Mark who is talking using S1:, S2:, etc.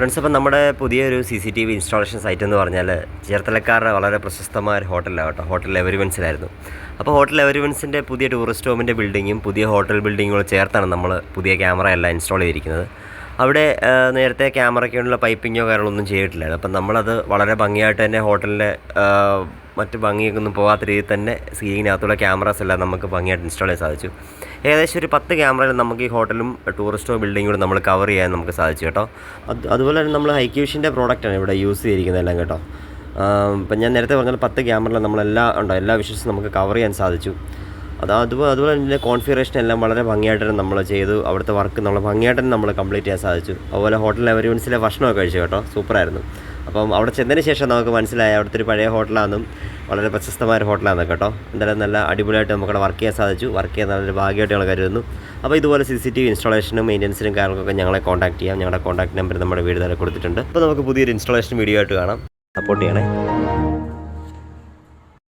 S1: Friends, അപ്പം നമ്മുടെ പുതിയൊരു CCTV ഇൻസ്റ്റാളേഷൻ സൈറ്റ് എന്ന് പറഞ്ഞാൽ ചേർത്തലക്കാരുടെ വളരെ പ്രശസ്തമായ ഒരു ഹോട്ടലാണ് കേട്ടോ. ഹോട്ടൽ എവരിവൻസിലായിരുന്നു. അപ്പോൾ ഹോട്ടൽ എവരിവൻസിൻ്റെ പുതിയ ടൂറിസ്റ്റ് ഹോമിൻ്റെ ബിൽഡിങ്ങും പുതിയ ഹോട്ടൽ ബിൽഡിങ്ങും ചേർത്താണ് നമ്മൾ പുതിയ ക്യാമറ എല്ലാം ഇൻസ്റ്റാൾ ചെയ്തിരിക്കുന്നത്. അവിടെ നേരത്തെ ക്യാമറയ്ക്കുള്ള പൈപ്പിങ്ങോ കാര്യങ്ങളൊന്നും ചെയ്തിട്ടില്ലായിരുന്നു. അപ്പം നമ്മളത് വളരെ ഭംഗിയായിട്ട് തന്നെ ഹോട്ടലിൻ്റെ മറ്റ് ഭംഗിയൊന്നും പോകാത്ത രീതിയിൽ തന്നെ സീലിനകത്തുള്ള ക്യാമറാസ് എല്ലാം നമുക്ക് ഭംഗിയായിട്ട് ഇൻസ്റ്റാൾ ചെയ്യാൻ സാധിച്ചു. ഏകദേശം ഒരു 10 ക്യാമറയിൽ നമുക്ക് ഈ ഹോട്ടലും ടൂറിസ്റ്റ് ബിൽഡിങ്ങും കൂടെ നമ്മൾ കവർ ചെയ്യാൻ നമുക്ക് സാധിച്ചു കേട്ടോ. അതുപോലെ തന്നെ നമ്മൾ ഹൈക്യൂഷിൻ്റെ പ്രോഡക്റ്റാണ് ഇവിടെ യൂസ് ചെയ്തിരിക്കുന്നതെല്ലാം കേട്ടോ. ഇപ്പം ഞാൻ നേരത്തെ പറഞ്ഞാൽ 10 ക്യാമറയിൽ എല്ലാ വിഷ്വൽസും നമുക്ക് കവർ ചെയ്യാൻ സാധിച്ചു. അതുപോലെ തന്നെ കോൺഫിഗറേഷൻ എല്ലാം വളരെ ഭംഗിയായിട്ട് തന്നെ നമ്മൾ ചെയ്തു. അവിടുത്തെ വർക്ക് നമ്മൾ ഭംഗിയായിട്ട് തന്നെ നമ്മൾ കംപ്ലീറ്റ് ചെയ്യാൻ സാധിച്ചു. അതുപോലെ ഹോട്ടൽ എവരിവൻസിലെ ഭക്ഷണമൊക്കെ കഴിച്ചു കേട്ടോ, സൂപ്പറായിരുന്നു. അപ്പം അവിടെ ചെന്നതിന് ശേഷം നമുക്ക് മനസ്സിലായി അവിടുത്തെ ഒരു പഴയ ഹോട്ടലാണെന്നും വളരെ പ്രശസ്തമായ ഒരു ഹോട്ടലാണെന്ന് കേട്ടോ. എന്തായാലും നല്ല അടിപൊളിയായിട്ട് നമുക്കവിടെ വർക്ക് ചെയ്യാൻ സാധിച്ചു. വർക്ക് ചെയ്യാൻ നല്ലൊരു ഭാഗ്യമായിട്ട് ഞങ്ങൾ കരുതുന്നു. അപ്പോൾ ഇതുപോലെ CCTV ഇൻസ്റ്റാളേഷനും മെയിൻ്റനൻസിനും കാര്യങ്ങളൊക്കെ ഞങ്ങളെ കോൺടാക്ട് ചെയ്യാം. ഞങ്ങളുടെ കോൺടാക്ട് നമ്പർ നമ്മുടെ വീട് തന്നെ കൊടുത്തിട്ടുണ്ട്. അപ്പോൾ നമുക്ക് പുതിയൊരു ഇൻസ്റ്റാളേഷൻ വീഡിയോ ആയിട്ട് കാണാം. സപ്പോർട്ട് ചെയ്യണേ.